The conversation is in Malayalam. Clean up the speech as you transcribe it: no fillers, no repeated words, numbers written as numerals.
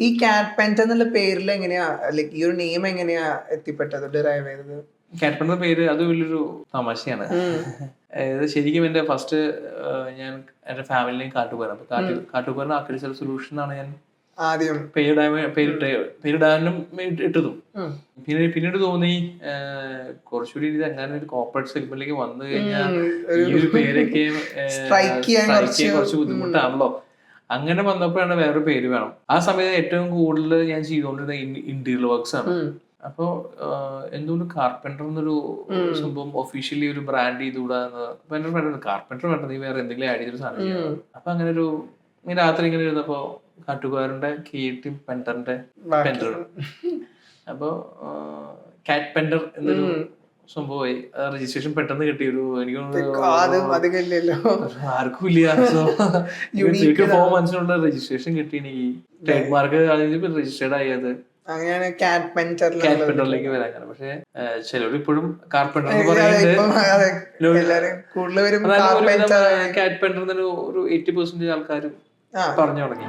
ഈ കാറ്റ് പെൻറ്റർ എന്നുള്ള പേരിൽ എങ്ങനെയാ ലൈക്ക് ഈ ഒരു നെയിം എങ്ങനെയാ എത്തിപ്പെട്ടത്, ഡിറൈവ് ചെയ്തത്? കാറ്റ് പെൻറ്റർ പേര് അത് വലിയൊരു തമാശയാണ്. അതായത് ശരിക്കും എന്റെ ഫസ്റ്റ് ഞാൻ എന്റെ ഫാമിലിനെയും കാട്ടുപോകാൻ, അപ്പൊ കാട്ടുപോകാൻ അഗ്രികൾച്ചർ സൊല്യൂഷൻ ആണ് ഞാൻ ആദ്യം പേരിടാനും ഇട്ടതും. പിന്നീട് തോന്നി കുറച്ചുകൂടി ഇത് എങ്ങനെ ഒരു കോർപ്പറേറ്റ് സെഗ്മെന്റിലേക്ക് വന്നു കഴിഞ്ഞാൽ ഈ ഒരു പേരൊക്കെ സ്ട്രൈക്ക് ചെയ്യാൻ കുറച്ച് ബുദ്ധിമുട്ടാണല്ലോ. അങ്ങനെ വന്നപ്പോഴാണ് വേറൊരു പേര് വേണം. ആ സമയത്ത് ഏറ്റവും കൂടുതൽ ഞാൻ ചെയ്തുകൊണ്ടിരുന്ന ഇന്റീരിയർ വർക്ക്സ് ആണ്. അപ്പോ എന്തുകൊണ്ട് കാർപ്പൻറ്റർ എന്നൊരു സംഭവം ഒഫീഷ്യലി ഒരു ബ്രാൻഡ് ചെയ്തുകൂടാന്ന് കാർപ്പൻറ്റർ വേണ്ട, നീ വേറെ എന്തെങ്കിലും ആഡ് ചെയ്തൊരു സാധനം ചെയ്യാം. അപ്പൊ അങ്ങനെ ഒരു രാത്രി ഇങ്ങനെ ഇരുന്നപ്പോ കാട്ടുകാരന്റെ കീറ്റും പെൻറ്ററിന്റെ പെൻറ്റർ, അപ്പൊ കാറ്റ് പെൻറ്റർ എന്നൊരു സംഭവമായി. രജിസ്ട്രേഷൻ പെട്ടെന്ന് കിട്ടിയൊരു എനിക്ക് ആർക്കും ഇല്ല. 4 months രജിസ്ട്രേഷൻ കിട്ടി എനിക്ക്. ട്രേഡ് മാർക്ക് രജിസ്റ്റേർഡ് ആയി. അത് അങ്ങനെയാണ് കാറ്റ് പെൻറ്ററിലേക്ക് വരാൻ കാരണം. പക്ഷെ ചിലർ ഇപ്പോഴും കാർപ്പൻറ്റർ എന്ന് പറയുന്നത് കാറ്റ് പെൻറ്റർ എന്നൊരു 80% ആൾക്കാരും പറഞ്ഞു തുടങ്ങി.